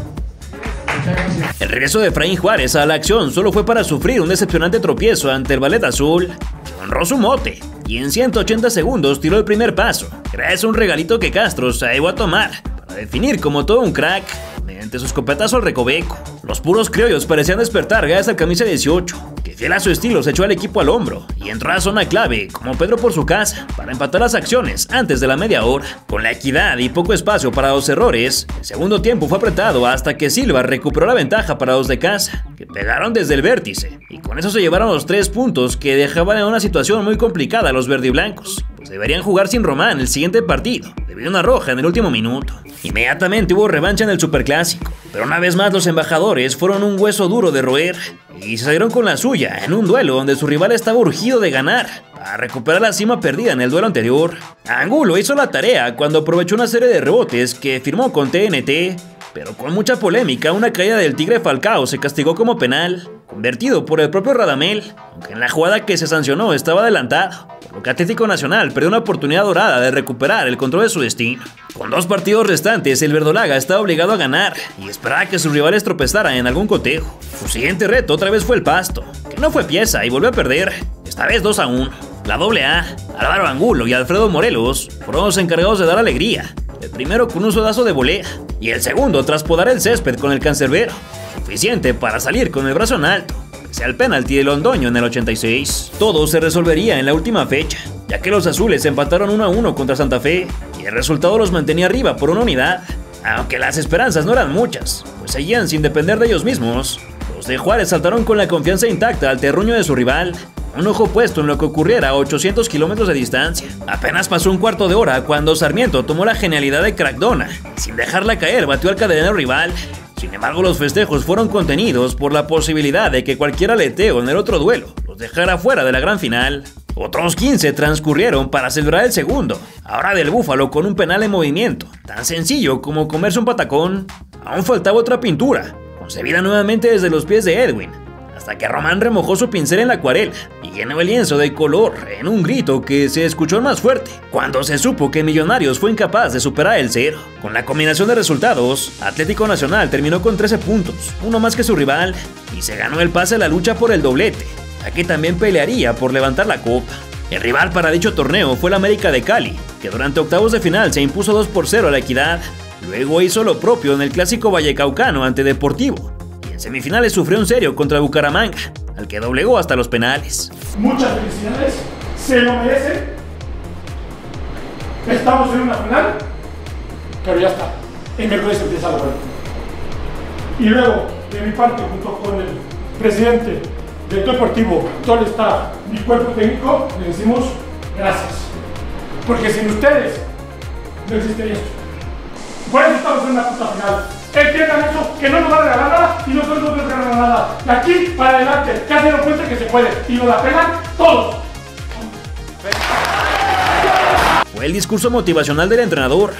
Muchas gracias. El regreso de Efraín Juárez a la acción solo fue para sufrir un decepcionante tropiezo ante el Ballet Azul, que honró su mote y en 180 segundos tiró el primer paso, gracias a un regalito que Castro se llegó a tomar para definir como todo un crack mediante su escopetazo al recoveco. Los puros criollos parecían despertar gracias al camisa 18, que fiel a su estilo se echó al equipo al hombro y entró a la zona clave, como Pedro por su casa, para empatar las acciones antes de la media hora. Con la equidad y poco espacio para los errores, el segundo tiempo fue apretado hasta que Silva recuperó la ventaja para los de casa, que pegaron desde el vértice, y con eso se llevaron los 3 puntos que dejaban en una situación muy complicada a los verdiblancos, pues deberían jugar sin Román el siguiente partido, debido a una roja en el último minuto. Inmediatamente hubo revancha en el Superclásico, pero una vez más los embajadores fueron un hueso duro de roer y se salieron con la suya en un duelo donde su rival estaba urgido de ganar para recuperar la cima perdida en el duelo anterior. Angulo hizo la tarea cuando aprovechó una serie de rebotes que firmó con TNT, pero con mucha polémica una caída del Tigre Falcao se castigó como penal, convertido por el propio Radamel, aunque en la jugada que se sancionó estaba adelantado, por lo que Atlético Nacional perdió una oportunidad dorada de recuperar el control de su destino. Con 2 partidos restantes, el verdolaga estaba obligado a ganar y esperaba que sus rivales tropezaran en algún cotejo. Su siguiente reto otra vez fue el Pasto, que no fue pieza y volvió a perder, esta vez 2-1. La AA, Álvaro Angulo y Alfredo Morelos fueron los encargados de dar alegría, el primero con un sodazo de volea y el segundo tras podar el césped con el cancerbero, suficiente para salir con el brazo en alto, pese al penalti de Londoño en el 86. Todo se resolvería en la última fecha, ya que los azules empataron 1-1 contra Santa Fe y el resultado los mantenía arriba por una unidad, aunque las esperanzas no eran muchas, pues seguían sin depender de ellos mismos. Los de Juárez saltaron con la confianza intacta al terruño de su rival, un ojo puesto en lo que ocurriera a 800 kilómetros de distancia. Apenas pasó un cuarto de hora cuando Sarmiento tomó la genialidad de Crackdona, sin dejarla caer batió al cadenero rival. Sin embargo, los festejos fueron contenidos por la posibilidad de que cualquier aleteo en el otro duelo los dejara fuera de la gran final. Otros 15 transcurrieron para celebrar el segundo, ahora del Búfalo con un penal en movimiento, tan sencillo como comerse un patacón. Aún faltaba otra pintura, concebida nuevamente desde los pies de Edwin, hasta que Román remojó su pincel en la acuarela y llenó el lienzo de color en un grito que se escuchó más fuerte cuando se supo que Millonarios fue incapaz de superar el 0. Con la combinación de resultados, Atlético Nacional terminó con 13 puntos, uno más que su rival, y se ganó el pase a la lucha por el doblete, ya que también pelearía por levantar la copa. El rival para dicho torneo fue el América de Cali, que durante octavos de final se impuso 2-0 a la Equidad. Luego hizo lo propio en el clásico vallecaucano ante Deportivo, y en semifinales sufrió un serio contra Bucaramanga, al que doblegó hasta los penales. Muchas felicidades, se lo merecen. Estamos en una final, pero ya está. El miércoles empieza la vuelta. Y luego, de mi parte, junto con el presidente del Deportivo, todo el staff, mi cuerpo técnico, le decimos gracias. Porque sin ustedes no existiría esto. Por eso estamos en una puta final. Entiendan eso, que no nos van a regalar nada y nosotros no nos regalamos nada. De aquí para adelante, que hacen cuenta que se puede y nos la pegan todos. Fue el discurso motivacional del entrenador,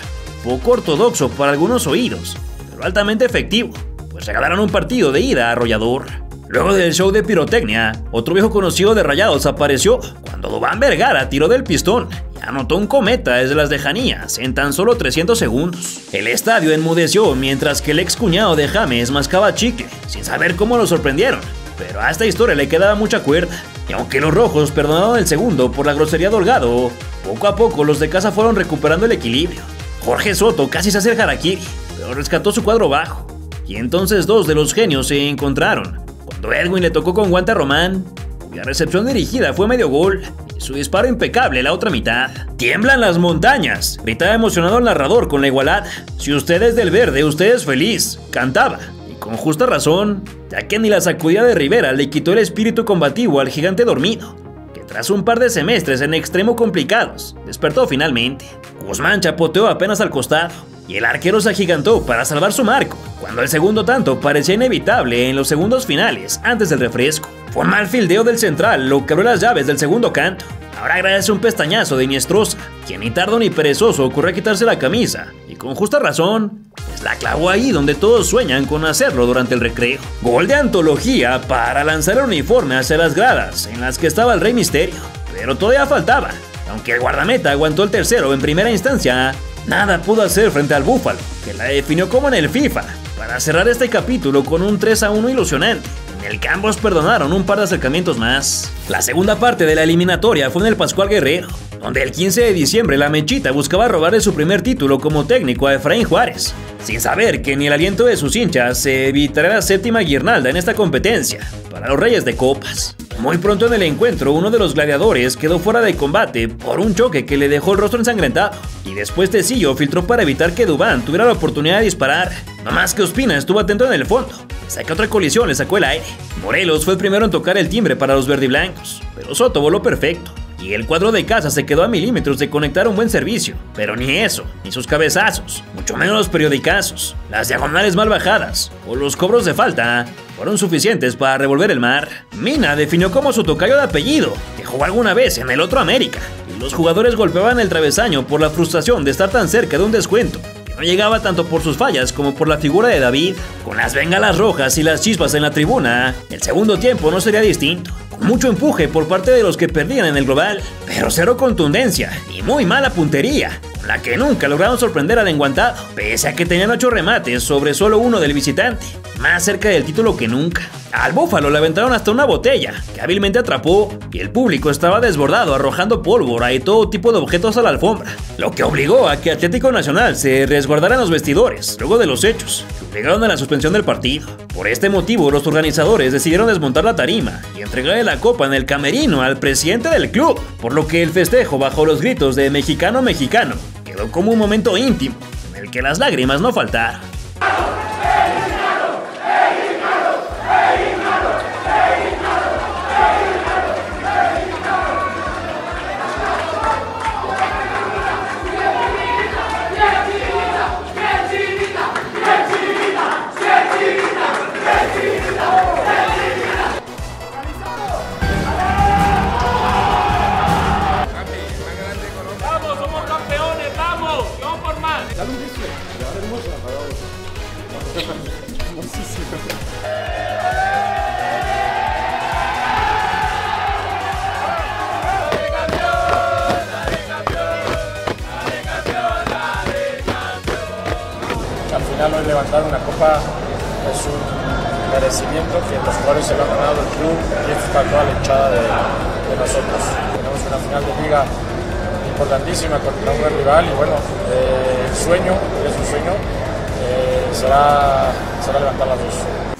poco ortodoxo para algunos oídos, pero altamente efectivo, pues regalaron un partido de ida arrollador. Luego del show de pirotecnia, otro viejo conocido de Rayados apareció cuando Duván Vergara tiró del pistón y anotó un cometa desde las lejanías en tan solo 300 segundos. El estadio enmudeció mientras que el ex cuñado de James mascaba chicle, sin saber cómo lo sorprendieron, pero a esta historia le quedaba mucha cuerda. Y aunque los rojos perdonaron el segundo por la grosería de Holgado, poco a poco los de casa fueron recuperando el equilibrio. Jorge Soto casi se hace el harakiri, pero rescató su cuadro bajo, y entonces 2 de los genios se encontraron. Cuando Edwin le tocó con guante a Román, cuya recepción dirigida fue medio gol, y su disparo impecable la otra mitad. ¡Tiemblan las montañas!, gritaba emocionado el narrador con la igualada. Si usted es del verde, usted es feliz, cantaba, y con justa razón, ya que ni la sacudida de Rivera le quitó el espíritu combativo al gigante dormido, que tras un par de semestres en extremo complicados, despertó finalmente. Guzmán chapoteó apenas al costado, y el arquero se agigantó para salvar su marco, cuando el segundo tanto parecía inevitable en los segundos finales antes del refresco. Fue un mal fildeo del central lo que abrió las llaves del segundo canto. Ahora gracias a un pestañazo de Iniestrosa, quien ni tardo ni perezoso ocurrió a quitarse la camisa, y con justa razón, pues la clavó ahí donde todos sueñan con hacerlo durante el recreo. Gol de antología para lanzar el uniforme hacia las gradas en las que estaba el Rey Misterio, pero todavía faltaba. Aunque el guardameta aguantó el tercero en primera instancia, nada pudo hacer frente al Búfalo, que la definió como en el FIFA, para cerrar este capítulo con un 3-1 ilusionante, en el que ambos perdonaron un par de acercamientos más. La segunda parte de la eliminatoria fue en el Pascual Guerrero, donde el 15 de diciembre la Mechita buscaba robarle su primer título como técnico a Efraín Juárez, sin saber que ni el aliento de sus hinchas se evitará la séptima guirnalda en esta competencia para los Reyes de Copas. Muy pronto en el encuentro, uno de los gladiadores quedó fuera de combate por un choque que le dejó el rostro ensangrentado, y después Tecillo filtró para evitar que Dubán tuviera la oportunidad de disparar. No más que Ospina estuvo atento en el fondo, hasta que otra colisión le sacó el aire. Morelos fue el primero en tocar el timbre para los verdiblancos, pero Soto voló perfecto, y el cuadro de casa se quedó a milímetros de conectar un buen servicio. Pero ni eso, ni sus cabezazos, mucho menos los periodicazos, las diagonales mal bajadas o los cobros de falta fueron suficientes para revolver el mar. Mina definió como su tocayo de apellido, que jugó alguna vez en el otro América, y los jugadores golpeaban el travesaño por la frustración de estar tan cerca de un descuento que no llegaba tanto por sus fallas como por la figura de David. Con las bengalas rojas y las chispas en la tribuna, el segundo tiempo no sería distinto. Con mucho empuje por parte de los que perdían en el global, pero cero contundencia y muy mala puntería, con la que nunca lograron sorprender al enguantado, pese a que tenían 8 remates sobre solo uno del visitante, más cerca del título que nunca. Al Búfalo le aventaron hasta una botella, que hábilmente atrapó, y el público estaba desbordado arrojando pólvora y todo tipo de objetos a la alfombra, lo que obligó a que Atlético Nacional se resguardara en los vestidores luego de los hechos, que obligaron a la suspensión del partido. Por este motivo, los organizadores decidieron desmontar la tarima y entregarle la copa en el camerino al presidente del club, por lo que el festejo bajo los gritos de "Mexicano, mexicano" quedó como un momento íntimo, en el que las lágrimas no faltaron. Al final hoy levantar una copa es un merecimiento que los jugadores se lo han ganado el club y esto es para toda la hinchada de nosotros. Tenemos una final de liga importantísima contra un buen rival y bueno, el sueño, es un sueño, será levantar las dos.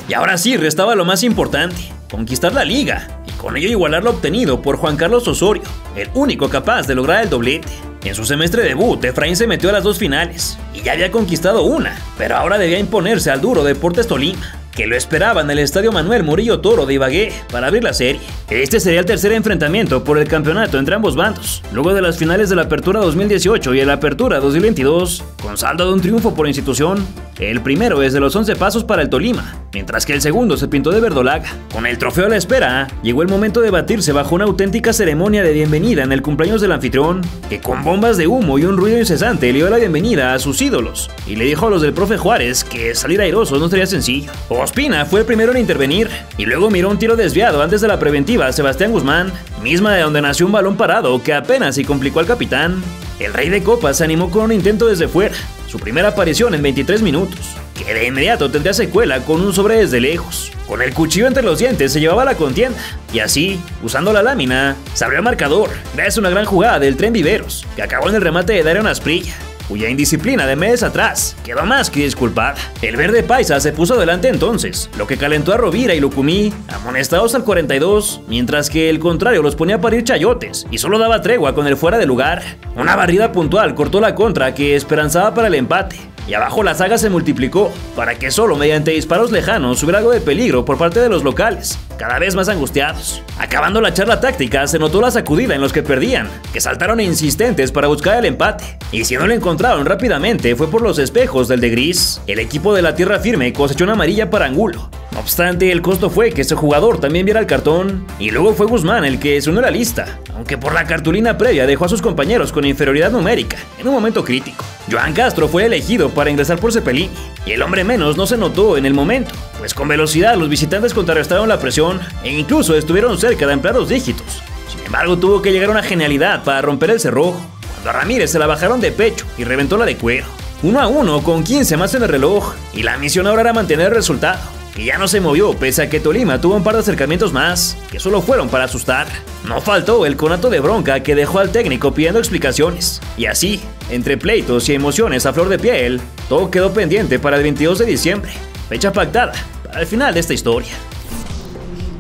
Y ahora sí, restaba lo más importante, conquistar la liga, y con ello igualar lo obtenido por Juan Carlos Osorio, el único capaz de lograr el doblete. En su semestre debut, Efraín se metió a las 2 finales, y ya había conquistado una, pero ahora debía imponerse al duro Deportes Tolima, que lo esperaba en el Estadio Manuel Murillo Toro de Ibagué para abrir la serie. Este sería el tercer enfrentamiento por el campeonato entre ambos bandos, luego de las finales de la Apertura 2018 y el Apertura 2022, con saldo de un triunfo por institución. El primero es de los 11 pasos para el Tolima, mientras que el segundo se pintó de verdolaga. Con el trofeo a la espera, llegó el momento de batirse bajo una auténtica ceremonia de bienvenida en el cumpleaños del anfitrión, que con bombas de humo y un ruido incesante le dio la bienvenida a sus ídolos, y le dijo a los del profe Juárez que salir airosos no sería sencillo. Ospina fue el primero en intervenir, y luego miró un tiro desviado antes de la preventiva a Sebastián Guzmán, misma de donde nació un balón parado que apenas si complicó al capitán. El Rey de Copas se animó con un intento desde fuera, su primera aparición en 23 minutos, que de inmediato tendría secuela con un sobre desde lejos. Con el cuchillo entre los dientes se llevaba la contienda, y así, usando la lámina, se abrió el marcador, gracias a una gran jugada del Tren Viveros, que acabó en el remate de Darion Asprilla, cuya indisciplina de meses atrás quedó más que disculpada. El verde paisa se puso adelante entonces, lo que calentó a Rovira y Lucumí, amonestados al 42, mientras que el contrario los ponía a parir chayotes y solo daba tregua con el fuera de lugar. Una barrida puntual cortó la contra que esperanzaba para el empate, y abajo la saga se multiplicó para que solo mediante disparos lejanos hubiera algo de peligro por parte de los locales, cada vez más angustiados. Acabando la charla táctica, se notó la sacudida en los que perdían, que saltaron insistentes para buscar el empate, y si no lo encontraron rápidamente fue por los espejos del de gris. El equipo de la tierra firme cosechó una amarilla para Angulo. No obstante, el costo fue que ese jugador también viera el cartón, y luego fue Guzmán el que se unió a la lista, aunque por la cartulina previa dejó a sus compañeros con inferioridad numérica en un momento crítico. Joan Castro fue elegido para ingresar por Cepelini, y el hombre menos no se notó en el momento, pues con velocidad los visitantes contrarrestaron la presión e incluso estuvieron cerca de ampliar los dígitos. Sin embargo, tuvo que llegar una genialidad para romper el cerrojo, cuando a Ramírez se la bajaron de pecho y reventó la de cuero. 1-1 con 15 más en el reloj, y la misión ahora era mantener el resultado. que ya no se movió pese a que Tolima tuvo un par de acercamientos más, que solo fueron para asustar. No faltó el conato de bronca que dejó al técnico pidiendo explicaciones. Y así, entre pleitos y emociones a flor de piel, todo quedó pendiente para el 22 de diciembre, fecha pactada para el final de esta historia.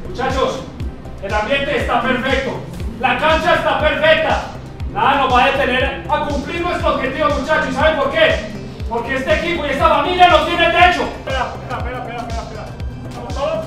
Muchachos, el ambiente está perfecto, la cancha está perfecta. Nada nos va a detener a cumplir nuestro objetivo, muchachos. ¿Y saben por qué? Porque este equipo y esta familia no tiene techo. Espera. ¿Estamos todos?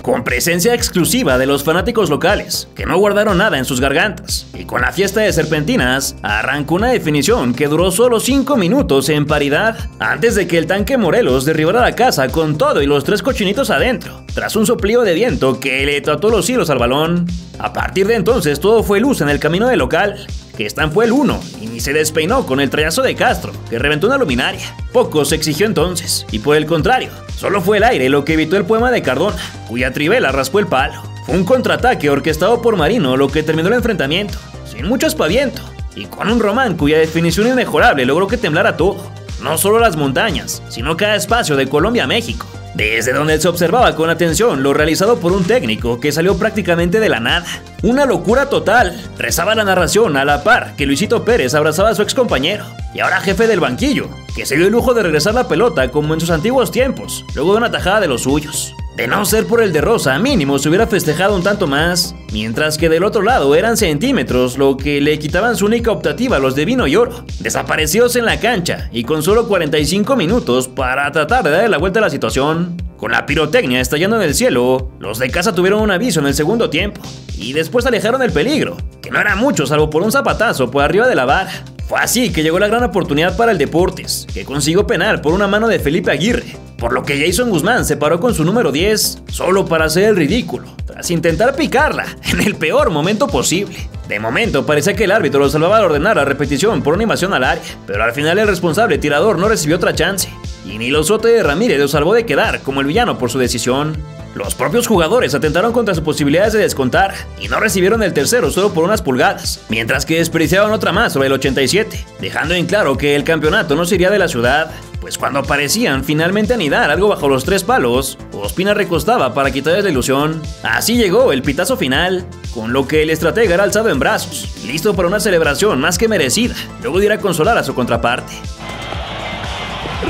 Con presencia exclusiva de los fanáticos locales, que no guardaron nada en sus gargantas, y con la fiesta de serpentinas, arrancó una definición que duró solo 5 minutos en paridad, antes de que el tanque Morelos derribara la casa con todo y los 3 cochinitos adentro, tras un soplío de viento que le trató los hilos al balón. A partir de entonces todo fue luz en el camino del local, que estampó el 1 y ni se despeinó con el trayazo de Castro, que reventó una luminaria. Poco se exigió entonces, y por el contrario, solo fue el aire lo que evitó el poema de Cardona, cuya trivela raspó el palo. Fue un contraataque orquestado por Marino lo que terminó el enfrentamiento, sin mucho aspaviento, y con un Román cuya definición inmejorable logró que temblara todo, no solo las montañas, sino cada espacio de Colombia a México, desde donde se observaba con atención lo realizado por un técnico que salió prácticamente de la nada. Una locura total, rezaba la narración a la par que Luisito Pérez abrazaba a su ex compañero, y ahora jefe del banquillo, que se dio el lujo de regresar la pelota como en sus antiguos tiempos, luego de una tajada de los suyos. De no ser por el de Rosa, mínimo se hubiera festejado un tanto más, mientras que del otro lado eran centímetros lo que le quitaban su única optativa a los de Vino y Oro, desaparecidos en la cancha y con solo 45 minutos para tratar de darle la vuelta a la situación. Con la pirotecnia estallando en el cielo, los de casa tuvieron un aviso en el segundo tiempo, y después alejaron el peligro, que no era mucho salvo por un zapatazo por arriba de la vara. Fue así que llegó la gran oportunidad para el Deportes, que consiguió penal por una mano de Felipe Aguirre, por lo que Jason Guzmán se paró con su número 10, solo para hacer el ridículo, tras intentar picarla en el peor momento posible. De momento parecía que el árbitro lo salvaba al ordenar la repetición por una invasión al área, pero al final el responsable tirador no recibió otra chance, y ni Lozote de Ramírez lo salvó de quedar como el villano por su decisión. Los propios jugadores atentaron contra sus posibilidades de descontar y no recibieron el tercero solo por unas pulgadas, mientras que desperdiciaban otra más sobre el 87, dejando en claro que el campeonato no sería de la ciudad, pues cuando parecían finalmente anidar algo bajo los 3 palos, Ospina recostaba para quitarles la ilusión. Así llegó el pitazo final, con lo que el estratega era alzado en brazos, listo para una celebración más que merecida, luego de ir a consolar a su contraparte.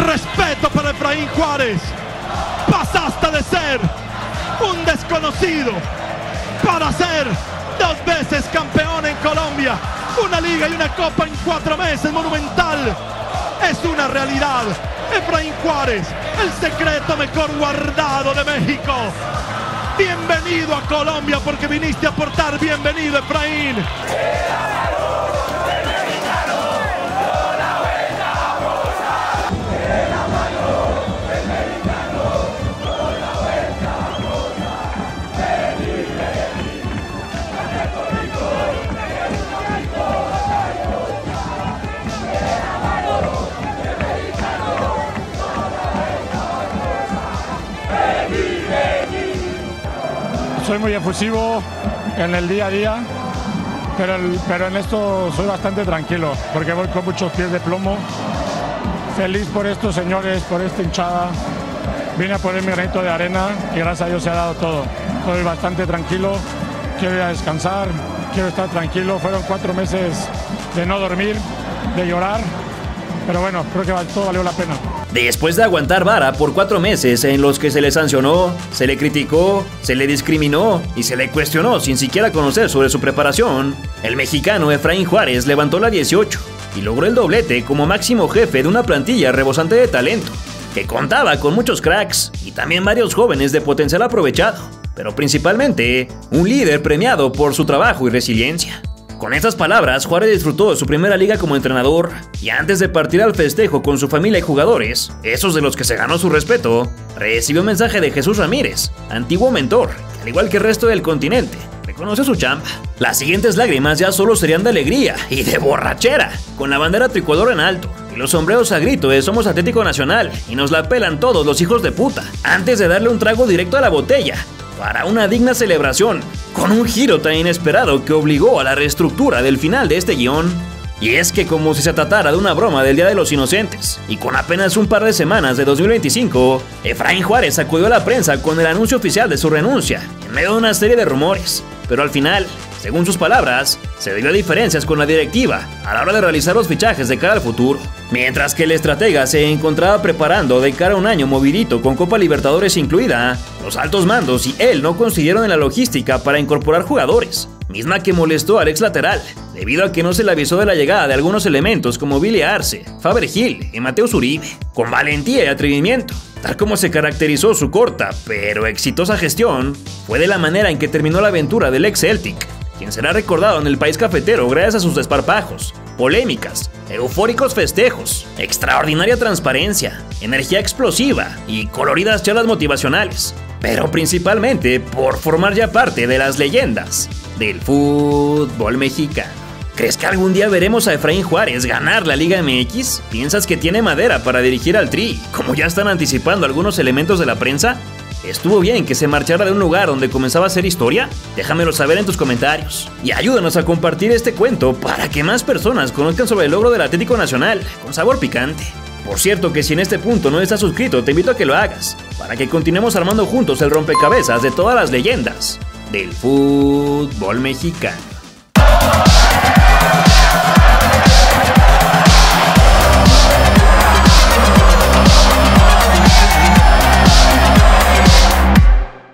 Respeto para Efraín Juárez, pasaste de ser un desconocido para ser 2 veces campeón en Colombia, una liga y una copa en 4 meses, monumental. Es una realidad. Efraín Juárez, el secreto mejor guardado de México. Bienvenido a Colombia porque viniste a aportar. Bienvenido, Efraín. Soy muy efusivo en el día a día, pero en esto soy bastante tranquilo, porque voy con muchos pies de plomo. Feliz por estos señores, por esta hinchada. Vine a poner mi granito de arena y gracias a Dios se ha dado todo. Estoy bastante tranquilo, quiero ir a descansar, quiero estar tranquilo. Fueron 4 meses de no dormir, de llorar, pero bueno, creo que todo valió la pena. Después de aguantar vara por 4 meses en los que se le sancionó, se le criticó, se le discriminó y se le cuestionó sin siquiera conocer sobre su preparación, el mexicano Efraín Juárez levantó la 18 y logró el doblete como máximo jefe de una plantilla rebosante de talento, que contaba con muchos cracks y también varios jóvenes de potencial aprovechado, pero principalmente un líder premiado por su trabajo y resiliencia. Con estas palabras, Juárez disfrutó de su primera liga como entrenador, y antes de partir al festejo con su familia y jugadores, esos de los que se ganó su respeto, recibió un mensaje de Jesús Ramírez, antiguo mentor, que al igual que el resto del continente, reconoció su chamba. Las siguientes lágrimas ya solo serían de alegría y de borrachera, con la bandera tricolor en alto, y los sombreros a grito de Somos Atlético Nacional, y nos la pelan todos los hijos de puta, antes de darle un trago directo a la botella, para una digna celebración, con un giro tan inesperado que obligó a la reestructura del final de este guión. Y es que como si se tratara de una broma del Día de los Inocentes, y con apenas un par de semanas de 2025, Efraín Juárez acudió a la prensa con el anuncio oficial de su renuncia, en medio de una serie de rumores, pero al final, según sus palabras, se debió a diferencias con la directiva a la hora de realizar los fichajes de cara al futuro. Mientras que el estratega se encontraba preparando de cara a un año movidito con Copa Libertadores incluida, los altos mandos y él no consiguieron en la logística para incorporar jugadores, misma que molestó al ex lateral, debido a que no se le avisó de la llegada de algunos elementos como Billy Arce, Faber Gil y Mateus Uribe, con valentía y atrevimiento. Tal como se caracterizó su corta pero exitosa gestión, fue de la manera en que terminó la aventura del ex Celtic, quien será recordado en el país cafetero gracias a sus desparpajos, polémicas, eufóricos festejos, extraordinaria transparencia, energía explosiva y coloridas charlas motivacionales, pero principalmente por formar ya parte de las leyendas del fútbol mexicano. ¿Crees que algún día veremos a Efraín Juárez ganar la Liga MX? ¿Piensas que tiene madera para dirigir al Tri, como ya están anticipando algunos elementos de la prensa? ¿Estuvo bien que se marchara de un lugar donde comenzaba a hacer historia? Déjamelo saber en tus comentarios. Y ayúdanos a compartir este cuento para que más personas conozcan sobre el logro del Atlético Nacional, con sabor picante. Por cierto que si en este punto no estás suscrito, te invito a que lo hagas, para que continuemos armando juntos el rompecabezas de todas las leyendas del fútbol mexicano.